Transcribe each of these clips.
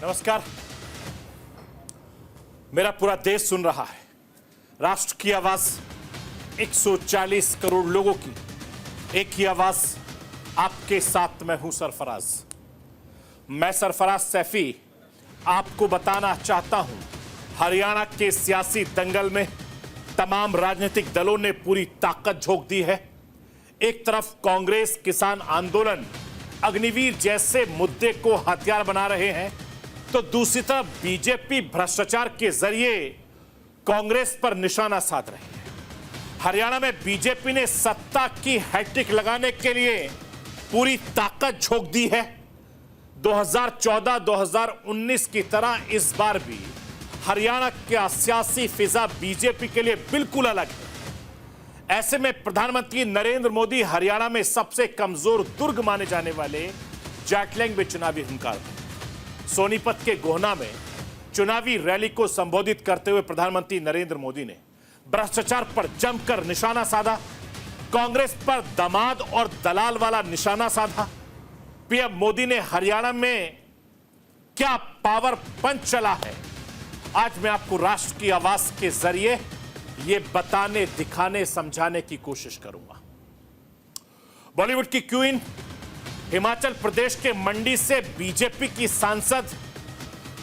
नमस्कार। मेरा पूरा देश सुन रहा है। राष्ट्र की आवाज 140 करोड़ लोगों की एक ही आवाज। आपके साथ मैं हूं सरफराज। मैं सरफराज सैफी आपको बताना चाहता हूं, हरियाणा के सियासी दंगल में तमाम राजनीतिक दलों ने पूरी ताकत झोंक दी है। एक तरफ कांग्रेस किसान आंदोलन अग्निवीर जैसे मुद्दे को हथियार बना रहे हैं, तो दूसरी तरफ बीजेपी भ्रष्टाचार के जरिए कांग्रेस पर निशाना साध रही है। हरियाणा में बीजेपी ने सत्ता की हैट्रिक लगाने के लिए पूरी ताकत झोंक दी है। 2014-2019 की तरह इस बार भी हरियाणा का सियासी फिजा बीजेपी के लिए बिल्कुल अलग है। ऐसे में प्रधानमंत्री नरेंद्र मोदी हरियाणा में सबसे कमजोर दुर्ग माने जाने वाले जाटलैंग में चुनावी हुंकार थे। सोनीपत के गोहना में चुनावी रैली को संबोधित करते हुए प्रधानमंत्री नरेंद्र मोदी ने भ्रष्टाचार पर जमकर निशाना साधा। कांग्रेस पर दामाद और दलाल वाला निशाना साधा। पीएम मोदी ने हरियाणा में क्या पावर पंच चला है, आज मैं आपको राष्ट्र की आवाज के जरिए ये बताने, दिखाने, समझाने की कोशिश करूंगा। बॉलीवुड की क्वीन, हिमाचल प्रदेश के मंडी से बीजेपी की सांसद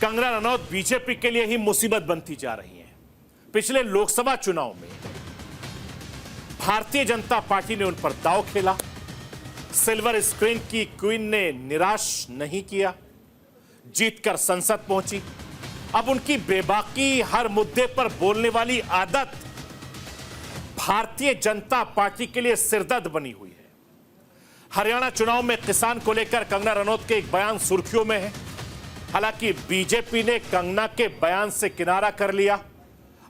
कंगना रनौत बीजेपी के लिए ही मुसीबत बनती जा रही हैं। पिछले लोकसभा चुनाव में भारतीय जनता पार्टी ने उन पर दांव खेला। सिल्वर स्क्रीन की क्वीन ने निराश नहीं किया, जीतकर संसद पहुंची। अब उनकी बेबाकी, हर मुद्दे पर बोलने वाली आदत भारतीय जनता पार्टी के लिए सिरदर्द बनी हुई है। हरियाणा चुनाव में किसान को लेकर कंगना रनौत के एक बयान सुर्खियों में है। हालांकि बीजेपी ने कंगना के बयान से किनारा कर लिया।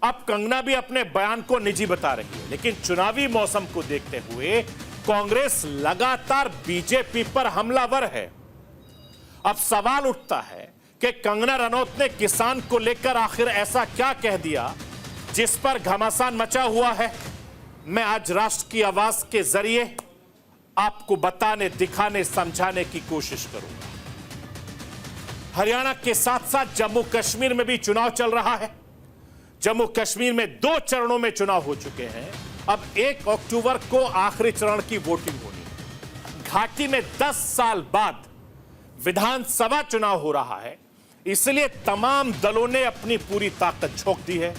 अब कंगना भी अपने बयान को निजी बता रही है, लेकिन चुनावी मौसम को देखते हुए कांग्रेस लगातार बीजेपी पर हमलावर है। अब सवाल उठता है कि कंगना रनौत ने किसान को लेकर आखिर ऐसा क्या कह दिया जिस पर घमासान मचा हुआ है। मैं आज राष्ट्र की आवाज के जरिए आपको बताने, दिखाने, समझाने की कोशिश करूंगा। हरियाणा के साथ साथ जम्मू कश्मीर में भी चुनाव चल रहा है। जम्मू कश्मीर में 2 चरणों में चुनाव हो चुके हैं। अब 1 अक्टूबर को आखिरी चरण की वोटिंग होनी है। घाटी में 10 साल बाद विधानसभा चुनाव हो रहा है, इसलिए तमाम दलों ने अपनी पूरी ताकत झोंक दी है।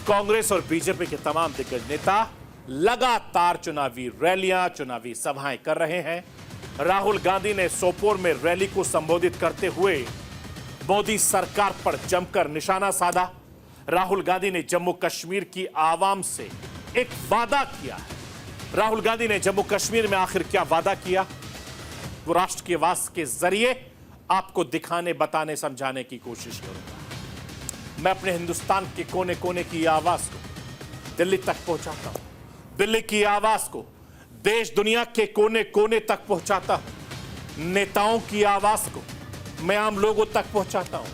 कांग्रेस और बीजेपी के तमाम दिग्गज नेता लगातार चुनावी रैलियां, चुनावी सभाएं कर रहे हैं। राहुल गांधी ने सोपोर में रैली को संबोधित करते हुए मोदी सरकार पर जमकर निशाना साधा। राहुल गांधी ने जम्मू कश्मीर की आवाम से एक वादा किया है। राहुल गांधी ने जम्मू कश्मीर में आखिर क्या वादा किया, वो राष्ट्र की आवाज के जरिए आपको दिखाने, बताने, समझाने की कोशिश करूंगा। मैं अपने हिंदुस्तान के कोने कोने की आवाज को दिल्ली तक पहुंचाता हूं। दिल्ली की आवाज को देश दुनिया के कोने कोने तक पहुंचाता हूं। नेताओं की आवाज को मैं आम लोगों तक पहुंचाता हूं।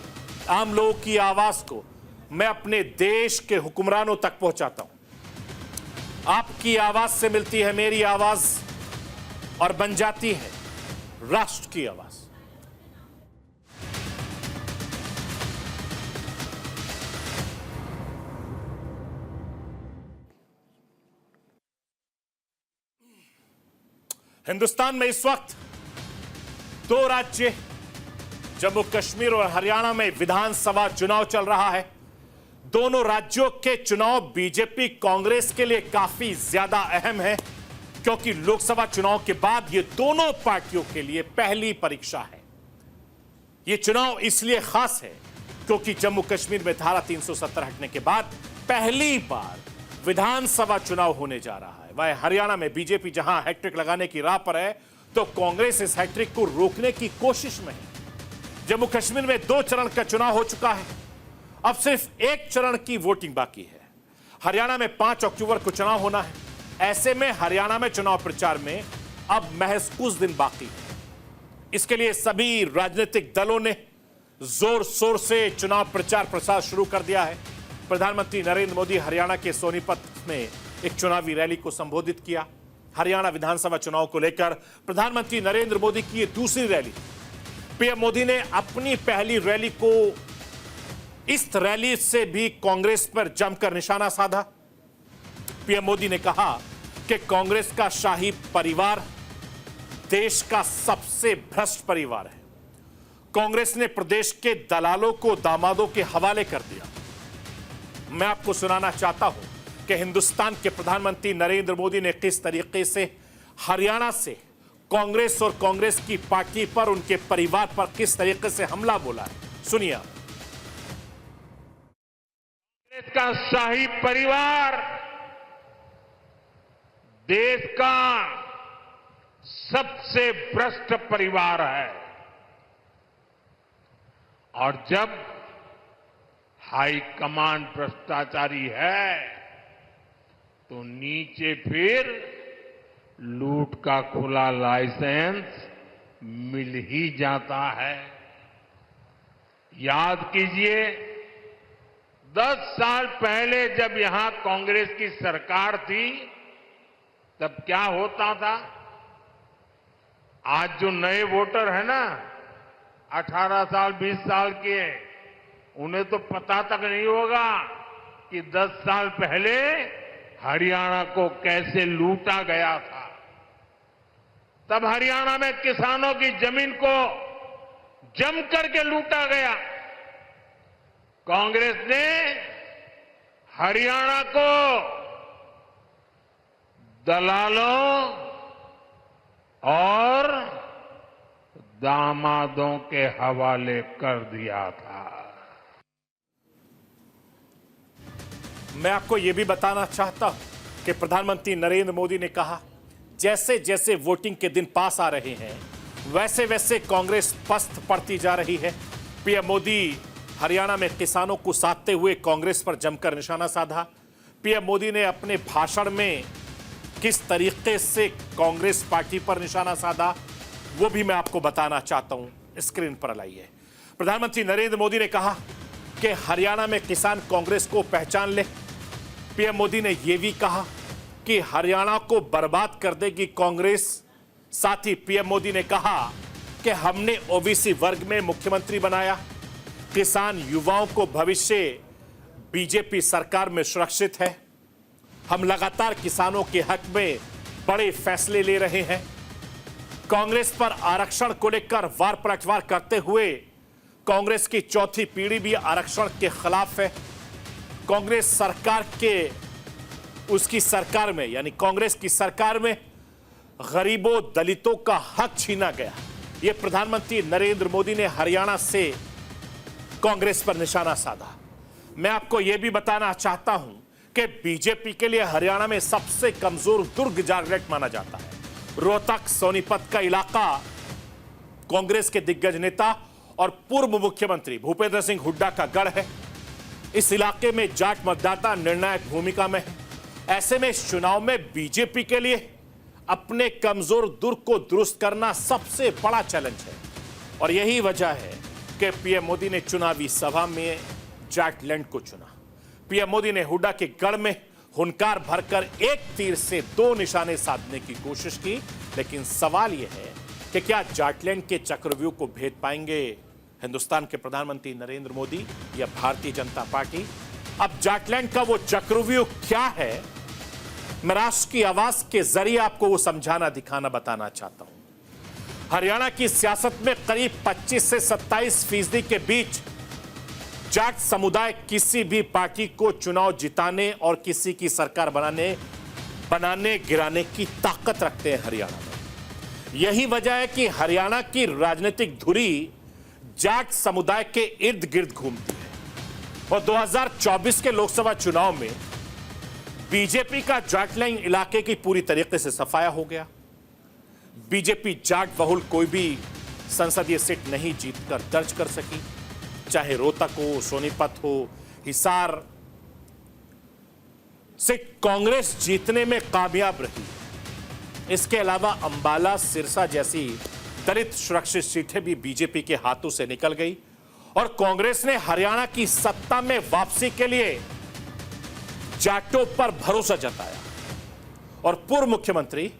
आम लोगों की आवाज को मैं अपने देश के हुक्मरानों तक पहुंचाता हूं। आपकी आवाज से मिलती है मेरी आवाज और बन जाती है राष्ट्र की आवाज। हिंदुस्तान में इस वक्त 2 राज्य, जम्मू कश्मीर और हरियाणा में विधानसभा चुनाव चल रहा है। दोनों राज्यों के चुनाव बीजेपी कांग्रेस के लिए काफी ज्यादा अहम है, क्योंकि लोकसभा चुनाव के बाद ये दोनों पार्टियों के लिए पहली परीक्षा है। ये चुनाव इसलिए खास है क्योंकि जम्मू कश्मीर में धारा 370 हटने के बाद पहली बार विधानसभा चुनाव होने जा रहा है। वह हरियाणा में बीजेपी जहां हैट्रिक लगाने की राह पर है, तो कांग्रेस इस हैट्रिक को रोकने की कोशिश में है। जम्मू कश्मीर में 2 चरण का चुनाव हो चुका है, अब सिर्फ 1 चरण की वोटिंग बाकी है। हरियाणा में 5 अक्टूबर को चुनाव होना है। ऐसे में हरियाणा में चुनाव प्रचार में अब महज कुछ दिन बाकी है। इसके लिए सभी राजनीतिक दलों ने जोर शोर से चुनाव प्रचार प्रसार शुरू कर दिया है। प्रधानमंत्री नरेंद्र मोदी हरियाणा के सोनीपत में एक चुनावी रैली को संबोधित किया। हरियाणा विधानसभा चुनाव को लेकर प्रधानमंत्री नरेंद्र मोदी की यह दूसरी रैली। पीएम मोदी ने अपनी पहली रैली को इस रैली से भी कांग्रेस पर जमकर निशाना साधा। पीएम मोदी ने कहा कि कांग्रेस का शाही परिवार देश का सबसे भ्रष्ट परिवार है। कांग्रेस ने प्रदेश के दलालों को दामादों के हवाले कर दिया। मैं आपको सुनाना चाहता हूं कि हिंदुस्तान के प्रधानमंत्री नरेंद्र मोदी ने किस तरीके से हरियाणा से कांग्रेस और कांग्रेस की पार्टी पर, उनके परिवार पर किस तरीके से हमला बोला है। सुनिए। कांग्रेस का शाही परिवार देश का सबसे भ्रष्ट परिवार है और जब हाईकमान भ्रष्टाचारी है तो नीचे फिर लूट का खुला लाइसेंस मिल ही जाता है। याद कीजिए 10 साल पहले जब यहां कांग्रेस की सरकार थी तब क्या होता था। आज जो नए वोटर है ना 18 साल 20 साल के, उन्हें तो पता तक नहीं होगा कि 10 साल पहले हरियाणा को कैसे लूटा गया था। तब हरियाणा में किसानों की जमीन को जम करके लूटा गया। कांग्रेस ने हरियाणा को दलालों और दामादों के हवाले कर दिया था। मैं आपको यह भी बताना चाहता हूं कि प्रधानमंत्री नरेंद्र मोदी ने कहा जैसे जैसे वोटिंग के दिन पास आ रहे हैं वैसे वैसे कांग्रेस पस्त पड़ती जा रही है। पीएम मोदी हरियाणा में किसानों को साधते हुए कांग्रेस पर जमकर निशाना साधा। पीएम मोदी ने अपने भाषण में किस तरीके से कांग्रेस पार्टी पर निशाना साधा वो भी मैं आपको बताना चाहता हूं। स्क्रीन पर लाइए। प्रधानमंत्री नरेंद्र मोदी ने कहा कि हरियाणा में किसान कांग्रेस को पहचान ले। पीएम मोदी ने यह भी कहा कि हरियाणा को बर्बाद कर देगी कांग्रेस। साथ ही पीएम मोदी ने कहा कि हमने ओबीसी वर्ग में मुख्यमंत्री बनाया। किसान युवाओं को भविष्य बीजेपी सरकार में सुरक्षित है। हम लगातार किसानों के हक में बड़े फैसले ले रहे हैं। कांग्रेस पर आरक्षण को लेकर वार पलटवार करते हुए कांग्रेस की चौथी पीढ़ी भी आरक्षण के खिलाफ है। कांग्रेस सरकार के उसकी सरकार में यानी कांग्रेस की सरकार में गरीबों दलितों का हक छीना गया। यह प्रधानमंत्री नरेंद्र मोदी ने हरियाणा से कांग्रेस पर निशाना साधा। मैं आपको यह भी बताना चाहता हूं कि बीजेपी के लिए हरियाणा में सबसे कमजोर दुर्ग जाटलैंड माना जाता है। रोहतक सोनीपत का इलाका कांग्रेस के दिग्गज नेता और पूर्व मुख्यमंत्री भूपेंद्र सिंह हुड्डा का गढ़ है। इस इलाके में जाट मतदाता निर्णायक भूमिका में है। ऐसे में इस चुनाव में बीजेपी के लिए अपने कमजोर दुर्ग को दुरुस्त करना सबसे बड़ा चैलेंज है और यही वजह है कि पीएम मोदी ने चुनावी सभा में जाटलैंड को चुना। पीएम मोदी ने हुड्डा के गढ़ में हुंकार भरकर एक तीर से 2 निशाने साधने की कोशिश की, लेकिन सवाल यह है कि क्या जाटलैंड के चक्रव्यूह को भेद पाएंगे हिंदुस्तान के प्रधानमंत्री नरेंद्र मोदी या भारतीय जनता पार्टी। अब जाटलैंड का वो चक्रव्यूह क्या है, मैं राष्ट्र की आवाज के जरिए आपको वो समझाना दिखाना बताना चाहता हूं। हरियाणा की सियासत में करीब 25 से 27% के बीच जाट समुदाय किसी भी पार्टी को चुनाव जिताने और किसी की सरकार बनाने गिराने की ताकत रखते हैं हरियाणा में। यही वजह है कि हरियाणा की राजनीतिक धुरी जाट समुदाय के इर्द गिर्द घूमती है और 2024 के लोकसभा चुनाव में बीजेपी का जाटलैंड इलाके की पूरी तरीके से सफाया हो गया। बीजेपी जाट बहुल कोई भी संसदीय सीट नहीं जीतकर दर्ज कर सकी, चाहे रोहतक हो, सोनीपत हो, हिसार से कांग्रेस जीतने में कामयाब रही। इसके अलावा अंबाला, सिरसा जैसी दलित सुरक्षित सीटें भी बीजेपी के हाथों से निकल गई और कांग्रेस ने हरियाणा की सत्ता में वापसी के लिए जाटों पर भरोसा जताया और पूर्व मुख्यमंत्री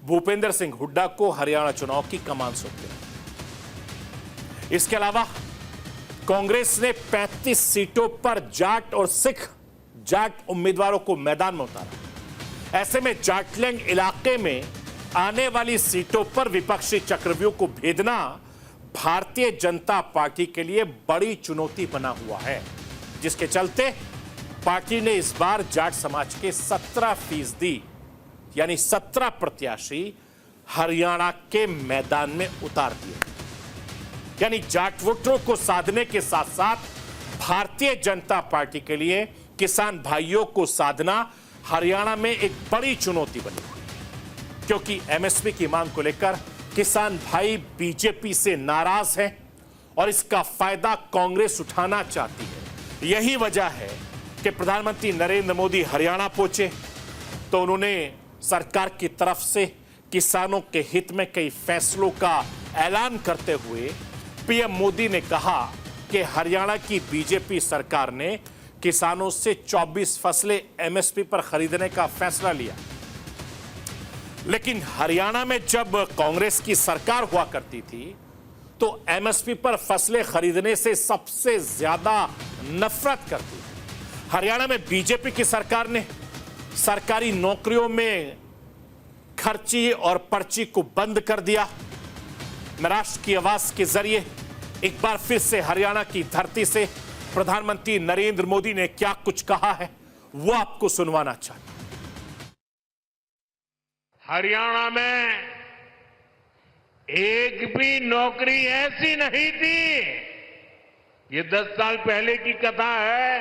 भूपेंद्र सिंह हुड्डा को हरियाणा चुनाव की कमान सौंप दी। इसके अलावा कांग्रेस ने 35 सीटों पर जाट और सिख जाट उम्मीदवारों को मैदान में उतारा। ऐसे में जाटलैंड इलाके में आने वाली सीटों पर विपक्षी चक्रव्यूह को भेदना भारतीय जनता पार्टी के लिए बड़ी चुनौती बना हुआ है, जिसके चलते पार्टी ने इस बार जाट समाज के 17% यानी 17 प्रत्याशी हरियाणा के मैदान में उतार दिए। यानी जाट वोटरों को साधने के साथ साथ भारतीय जनता पार्टी के लिए किसान भाइयों को साधना हरियाणा में एक बड़ी चुनौती बनी, क्योंकि एमएसपी की मांग को लेकर किसान भाई बीजेपी से नाराज हैं और इसका फायदा कांग्रेस उठाना चाहती है। यही वजह है कि प्रधानमंत्री नरेंद्र मोदी हरियाणा पहुंचे तो उन्होंने सरकार की तरफ से किसानों के हित में कई फैसलों का ऐलान करते हुए पीएम मोदी ने कहा कि हरियाणा की बीजेपी सरकार ने किसानों से 24 फसलें एमएसपी पर खरीदने का फैसला लिया। लेकिन हरियाणा में जब कांग्रेस की सरकार हुआ करती थी तो एमएसपी पर फसलें खरीदने से सबसे ज्यादा नफरत करती थी। हरियाणा में बीजेपी की सरकार ने सरकारी नौकरियों में खर्ची और पर्ची को बंद कर दिया। राष्ट्र की आवाज के जरिए एक बार फिर से हरियाणा की धरती से प्रधानमंत्री नरेंद्र मोदी ने क्या कुछ कहा है वो आपको सुनवाना चाहता हूं। हरियाणा में एक भी नौकरी ऐसी नहीं थी, ये 10 साल पहले की कथा है,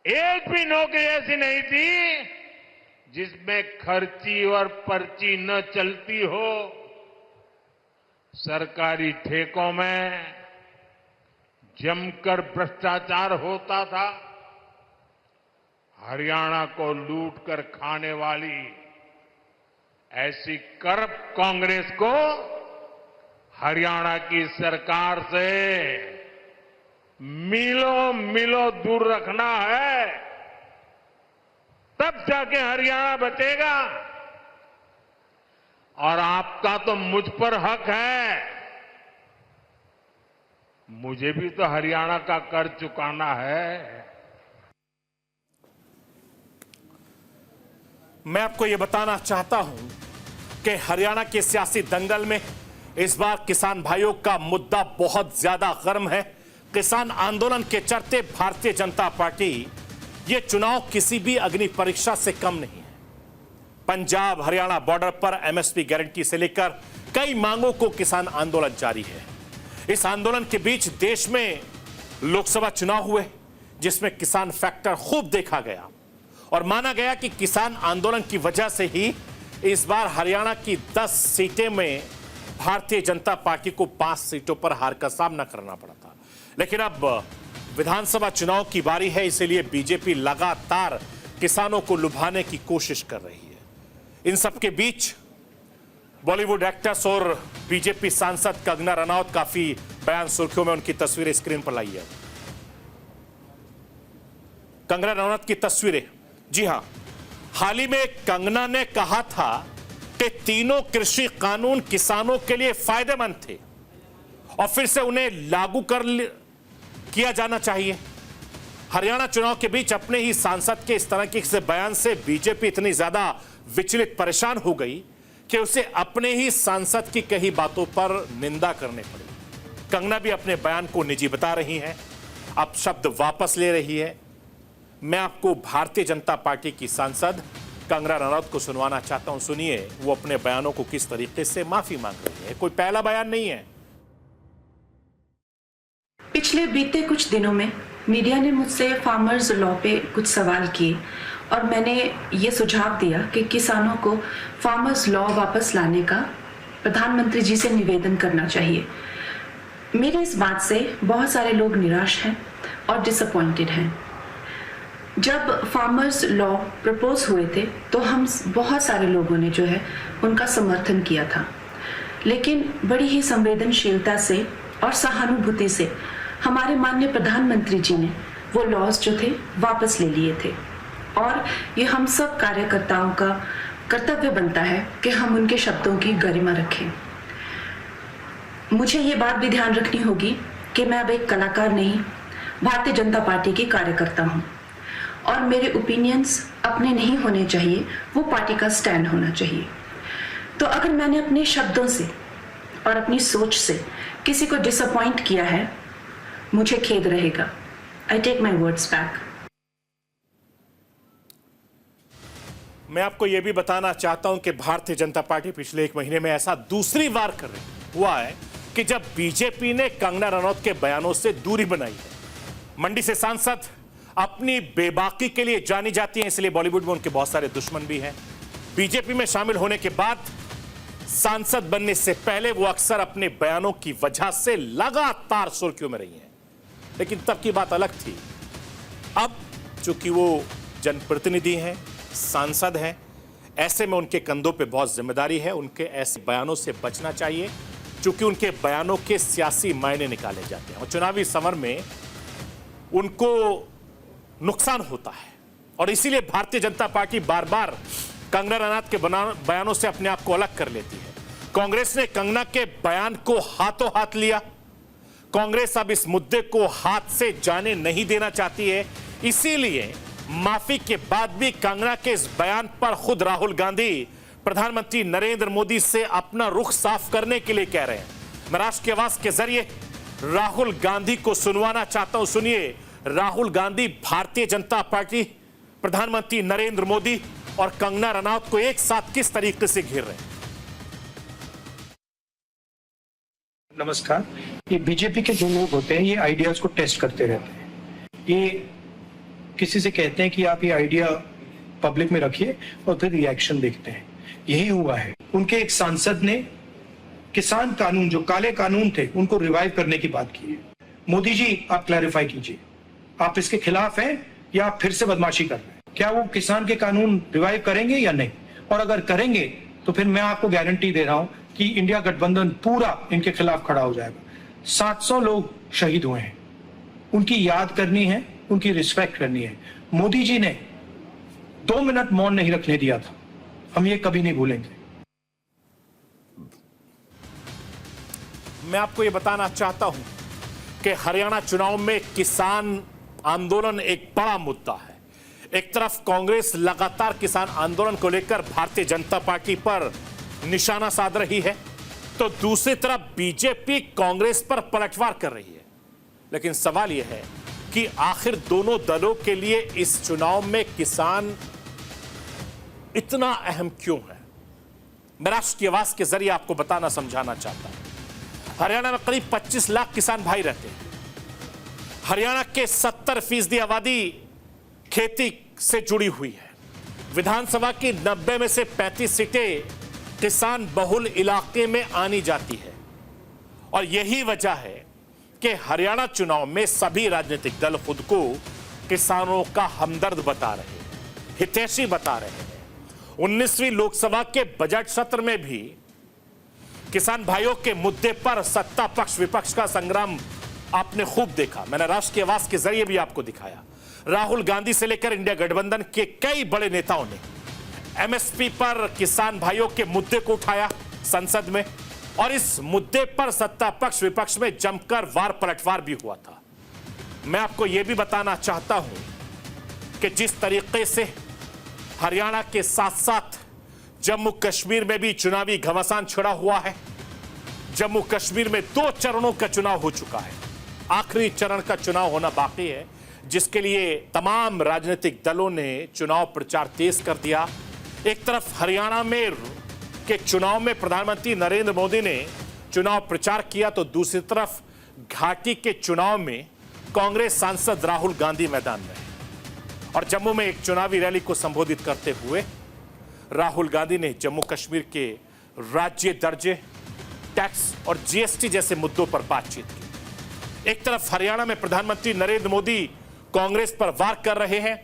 एक भी नौकरी ऐसी नहीं थी जिसमें खर्ची और पर्ची न चलती हो। सरकारी ठेकों में जमकर भ्रष्टाचार होता था। हरियाणा को लूट कर खाने वाली ऐसी करप्ट कांग्रेस को हरियाणा की सरकार से मीलों मीलों दूर रखना है, तब जाके हरियाणा बचेगा। और आपका तो मुझ पर हक है, मुझे भी तो हरियाणा का कर्ज चुकाना है। मैं आपको यह बताना चाहता हूं कि हरियाणा के सियासी दंगल में इस बार किसान भाइयों का मुद्दा बहुत ज्यादा गर्म है। किसान आंदोलन के चलते भारतीय जनता पार्टी ये चुनाव किसी भी अग्नि परीक्षा से कम नहीं है। पंजाब हरियाणा बॉर्डर पर एमएसपी गारंटी से लेकर कई मांगों को किसान आंदोलन जारी है। इस आंदोलन के बीच देश में लोकसभा चुनाव हुए जिसमें किसान फैक्टर खूब देखा गया और माना गया कि किसान आंदोलन की वजह से ही इस बार हरियाणा की 10 सीटें में भारतीय जनता पार्टी को 5 सीटों पर हार का सामना करना पड़ा था। लेकिन अब विधानसभा चुनाव की बारी है, इसलिए बीजेपी लगातार किसानों को लुभाने की कोशिश कर रही है। इन सबके बीच बॉलीवुड एक्ट्रेस और बीजेपी सांसद कंगना रनौत काफी बयान सुर्खियों में, उनकी तस्वीरें स्क्रीन पर लाई है। कंगना रनौत की तस्वीरें, जी हां, हाल ही में कंगना ने कहा था कि तीनों कृषि कानून किसानों के लिए फायदेमंद थे और फिर से उन्हें लागू किया जाना चाहिए। हरियाणा चुनाव के बीच अपने ही सांसद के इस तरह के बयान से बीजेपी इतनी ज्यादा विचलित परेशान हो गई कि उसे अपने ही सांसद की कई बातों पर निंदा करनी पड़ी। कंगना भी अपने बयान को निजी बता रही हैं, अब शब्द वापस ले रही है। मैं आपको भारतीय जनता पार्टी की सांसद कंगना रनौत को सुनवाना चाहता हूं, सुनिए वो अपने बयानों को किस तरीके से माफी मांग रही है। कोई पहला बयान नहीं है। पिछले बीते कुछ दिनों में मीडिया ने मुझसे फार्मर्स लॉ पे कुछ सवाल किए और मैंने ये सुझाव दिया कि किसानों को फार्मर्स लॉ वापस लाने का प्रधानमंत्री जी से निवेदन करना चाहिए। मेरी इस बात से बहुत सारे लोग निराश हैं और डिसअपॉइंटेड हैं। जब फार्मर्स लॉ प्रपोज हुए थे तो हम बहुत सारे लोगों ने जो है उनका समर्थन किया था, लेकिन बड़ी ही संवेदनशीलता से और सहानुभूति से हमारे माननीय प्रधानमंत्री जी ने वो लॉज जो थे वापस ले लिए थे और ये हम सब कार्यकर्ताओं का कर्तव्य बनता है कि हम उनके शब्दों की गरिमा रखें। मुझे ये बात भी ध्यान रखनी होगी कि मैं अब एक कलाकार नहीं, भारतीय जनता पार्टी की कार्यकर्ता हूँ और मेरे ओपिनियंस अपने नहीं होने चाहिए, वो पार्टी का स्टैंड होना चाहिए। तो अगर मैंने अपने शब्दों से और अपनी सोच से किसी को डिसअपॉइंट किया है, मुझे खेद रहेगा। I take my words back. मैं आपको यह भी बताना चाहता हूं कि भारतीय जनता पार्टी पिछले 1 महीने में ऐसा दूसरी बार कर रही हुआ है कि जब बीजेपी ने कंगना रनौत के बयानों से दूरी बनाई है। मंडी से सांसद अपनी बेबाकी के लिए जानी जाती हैं, इसलिए बॉलीवुड में उनके बहुत सारे दुश्मन भी हैं। बीजेपी में शामिल होने के बाद सांसद बनने से पहले वो अक्सर अपने बयानों की वजह से लगातार सुर्खियों में रही हैं, लेकिन तब की बात अलग थी। अब चूंकि वो जनप्रतिनिधि हैं, सांसद हैं, ऐसे में उनके कंधों पे बहुत जिम्मेदारी है। उनके ऐसे बयानों से बचना चाहिए, चूंकि उनके बयानों के सियासी मायने निकाले जाते हैं और चुनावी समर में उनको नुकसान होता है। और इसीलिए भारतीय जनता पार्टी बार बार कंगना रनौत के बयानों से अपने आप को अलग कर लेती है। कांग्रेस ने कंगना के बयान को हाथों हाथ लिया। कांग्रेस अब इस मुद्दे को हाथ से जाने नहीं देना चाहती है, इसीलिए माफी के बाद भी कंगना के इस बयान पर खुद राहुल गांधी प्रधानमंत्री नरेंद्र मोदी से अपना रुख साफ करने के लिए कह रहे हैं। मैं राष्ट्र की आवाज के जरिए राहुल गांधी को सुनवाना चाहता हूं। सुनिए, राहुल गांधी भारतीय जनता पार्टी, प्रधानमंत्री नरेंद्र मोदी और कंगना रनौत को एक साथ किस तरीके से घेर रहे हैं। नमस्कार। ये बीजेपी के जो लोग होते हैं, ये आइडियाज को टेस्ट करते रहते हैं। ये किसी से कहते हैं कि आप ये आइडिया पब्लिक में रखिए और फिर रिएक्शन देखते हैं। यही हुआ है। उनके एक सांसद ने किसान कानून, जो काले कानून थे, उनको रिवाइव करने की बात की है। मोदी जी, आप क्लैरिफाई कीजिए, आप इसके खिलाफ हैं या आप फिर से बदमाशी कर रहे हैं? क्या वो किसान के कानून रिवाइव करेंगे या नहीं? और अगर करेंगे तो फिर मैं आपको गारंटी दे रहा हूं कि इंडिया गठबंधन पूरा इनके खिलाफ खड़ा हो जाएगा। 700 लोग शहीद हुए हैं, उनकी याद करनी है, उनकी रिस्पेक्ट करनी है। मोदी जी ने 2 मिनट मौन नहीं रखने दिया था, हम ये कभी नहीं भूलेंगे। मैं आपको ये बताना चाहता हूं कि हरियाणा चुनाव में किसान आंदोलन एक बड़ा मुद्दा है। एक तरफ कांग्रेस लगातार किसान आंदोलन को लेकर भारतीय जनता पार्टी पर निशाना साध रही है, तो दूसरी तरफ बीजेपी कांग्रेस पर पलटवार कर रही है। लेकिन सवाल यह है कि आखिर दोनों दलों के लिए इस चुनाव में किसान इतना अहम क्यों है? मैं राष्ट्र की आवाज के जरिए आपको बताना, समझाना चाहता हूं। हरियाणा में करीब 25 लाख किसान भाई रहते हैं। हरियाणा के 70% आबादी खेती से जुड़ी हुई है। विधानसभा की 90 में से 35 सीटें किसान बहुल इलाके में आनी जाती है और यही वजह है कि हरियाणा चुनाव में सभी राजनीतिक दल खुद को किसानों का हमदर्द बता रहे हैं, हितैषी बता रहे हैं। 19वीं लोकसभा के बजट सत्र में भी किसान भाइयों के मुद्दे पर सत्ता पक्ष विपक्ष का संग्राम आपने खूब देखा। मैंने राष्ट्र की आवाज के जरिए भी आपको दिखाया। राहुल गांधी से लेकर इंडिया गठबंधन के कई बड़े नेताओं ने एमएसपी पर किसान भाइयों के मुद्दे को उठाया संसद में, और इस मुद्दे पर सत्ता पक्ष विपक्ष में जमकर वार पलटवार भी हुआ था। मैं आपको यह भी बताना चाहता हूं कि जिस तरीके से हरियाणा के साथ साथ जम्मू कश्मीर में भी चुनावी घमासान छिड़ा हुआ है। जम्मू कश्मीर में 2 चरणों का चुनाव हो चुका है, आखिरी चरण का चुनाव होना बाकी है, जिसके लिए तमाम राजनीतिक दलों ने चुनाव प्रचार तेज कर दिया। एक तरफ हरियाणा में के चुनाव में प्रधानमंत्री नरेंद्र मोदी ने चुनाव प्रचार किया, तो दूसरी तरफ घाटी के चुनाव में कांग्रेस सांसद राहुल गांधी मैदान में है। और जम्मू में एक चुनावी रैली को संबोधित करते हुए राहुल गांधी ने जम्मू कश्मीर के राज्य दर्जे, टैक्स और जीएसटी जैसे मुद्दों पर बातचीत की। एक तरफ हरियाणा में प्रधानमंत्री नरेंद्र मोदी कांग्रेस पर वार कर रहे हैं,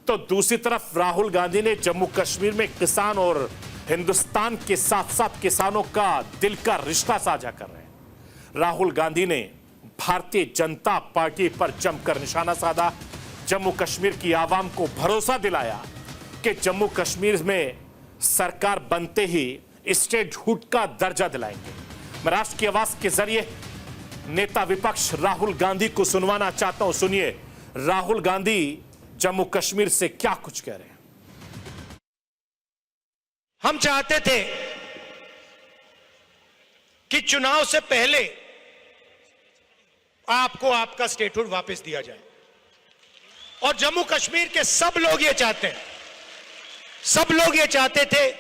तो दूसरी तरफ राहुल गांधी ने जम्मू कश्मीर में किसान और हिंदुस्तान के साथ साथ किसानों का दिल का रिश्ता साझा कर रहे हैं। राहुल गांधी ने भारतीय जनता पार्टी पर जमकर निशाना साधा, जम्मू कश्मीर की आवाम को भरोसा दिलाया कि जम्मू कश्मीर में सरकार बनते ही स्टेटहुड का दर्जा दिलाएंगे। मैं राष्ट्र की आवाज के जरिए नेता विपक्ष राहुल गांधी को सुनवाना चाहता हूं। सुनिए राहुल गांधी जम्मू कश्मीर से क्या कुछ कह रहे हैं। हम चाहते थे कि चुनाव से पहले आपको आपका स्टेटहुड वापस दिया जाए, और जम्मू कश्मीर के सब लोग ये चाहते हैं, सब लोग ये चाहते थे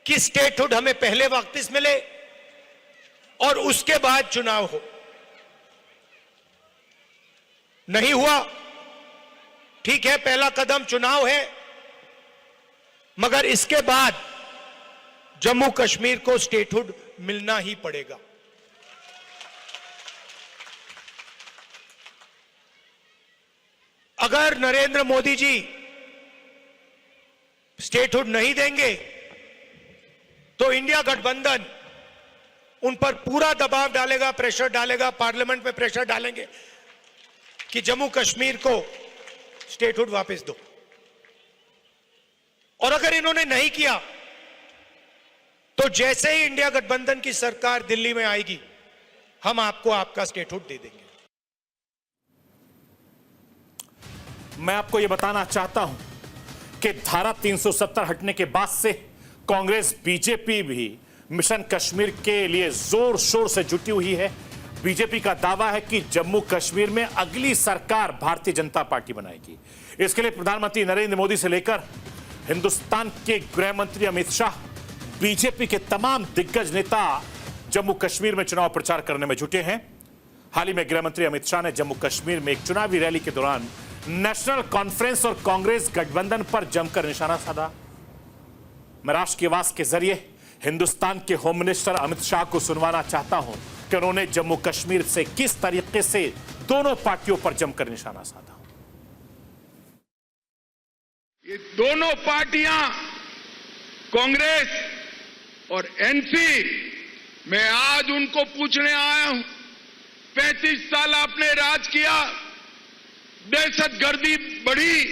कि स्टेटहुड हमें पहले वापस मिले और उसके बाद चुनाव हो। नहीं हुआ, ठीक है, पहला कदम चुनाव है, मगर इसके बाद जम्मू कश्मीर को स्टेटहुड मिलना ही पड़ेगा। अगर नरेंद्र मोदी जी स्टेटहुड नहीं देंगे तो इंडिया गठबंधन उन पर पूरा दबाव डालेगा, प्रेशर डालेगा, पार्लियामेंट में प्रेशर डालेंगे कि जम्मू कश्मीर को स्टेटहुड वापस दो। और अगर इन्होंने नहीं किया तो जैसे ही इंडिया गठबंधन की सरकार दिल्ली में आएगी, हम आपको आपका स्टेटहुड दे देंगे। मैं आपको यह बताना चाहता हूं कि धारा 370 हटने के बाद से कांग्रेस बीजेपी भी मिशन कश्मीर के लिए जोर शोर से जुटी हुई है। बीजेपी का दावा है कि जम्मू कश्मीर में अगली सरकार भारतीय जनता पार्टी बनाएगी। इसके लिए प्रधानमंत्री नरेंद्र मोदी से लेकर हिंदुस्तान के गृह मंत्री अमित शाह, बीजेपी के तमाम दिग्गज नेता जम्मू कश्मीर में चुनाव प्रचार करने में जुटे हैं। हाल ही में गृह मंत्री अमित शाह ने जम्मू कश्मीर में एक चुनावी रैली के दौरान नेशनल कॉन्फ्रेंस और कांग्रेस गठबंधन पर जमकर निशाना साधा। मैं राष्ट्र की आवाज के जरिए हिंदुस्तान के होम मिनिस्टर अमित शाह को सुनवाना चाहता हूं कि उन्होंने जम्मू कश्मीर से किस तरीके से दोनों पार्टियों पर जमकर निशाना साधा। ये दोनों पार्टियां कांग्रेस और एनसी, मैं आज उनको पूछने आया हूं, 35 साल आपने राज किया, दहशतगर्दी बढ़ी,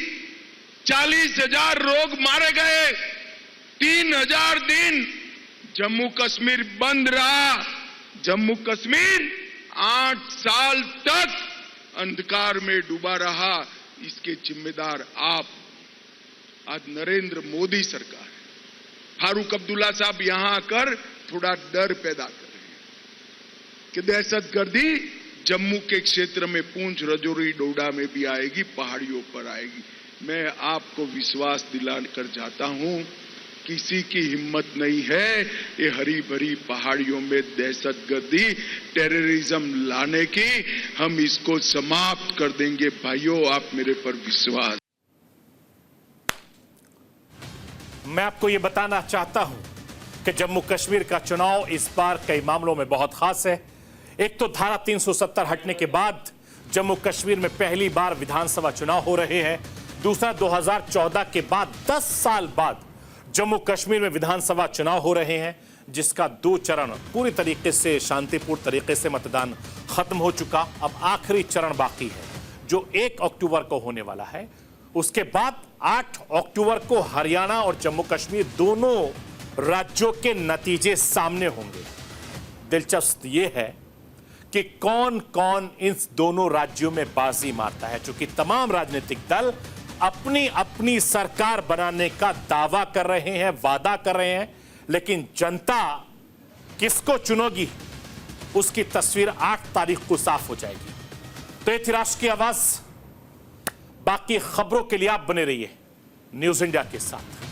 40,000 लोग मारे गए, 3,000 दिन जम्मू कश्मीर बंद रहा, जम्मू कश्मीर 8 साल तक अंधकार में डूबा रहा। इसके जिम्मेदार आप, आज नरेंद्र मोदी सरकार है। फारूक अब्दुल्ला साहब यहां आकर थोड़ा डर पैदा कर रहे हैं कि दहशतगर्दी जम्मू के क्षेत्र में पूंछ, रजौरी, डोडा में भी आएगी, पहाड़ियों पर आएगी। मैं आपको विश्वास दिलाकर जाता हूं, किसी की हिम्मत नहीं है ये हरी भरी पहाड़ियों में दहशतगर्दी, टेररिज्म लाने की। हम इसको समाप्त कर देंगे भाइयों, आप मेरे पर विश्वास। मैं आपको यह बताना चाहता हूं कि जम्मू कश्मीर का चुनाव इस बार कई मामलों में बहुत खास है। एक तो धारा 370 हटने के बाद जम्मू कश्मीर में पहली बार विधानसभा चुनाव हो रहे हैं। दूसरा, 2014 के बाद 10 साल बाद जम्मू कश्मीर में विधानसभा चुनाव हो रहे हैं, जिसका 2 चरण पूरी तरीके से शांतिपूर्ण तरीके से मतदान खत्म हो चुका। अब आखिरी चरण बाकी है जो 1 अक्टूबर को होने वाला है। उसके बाद 8 अक्टूबर को हरियाणा और जम्मू कश्मीर दोनों राज्यों के नतीजे सामने होंगे। दिलचस्प यह है कि कौन कौन इन दोनों राज्यों में बाजी मारता है, क्योंकि तमाम राजनीतिक दल अपनी अपनी सरकार बनाने का दावा कर रहे हैं, वादा कर रहे हैं, लेकिन जनता किसको चुनेगी उसकी तस्वीर 8 तारीख को साफ हो जाएगी। तो ये थी राष्ट्र की आवाज। बाकी खबरों के लिए आप बने रहिए न्यूज़ इंडिया के साथ।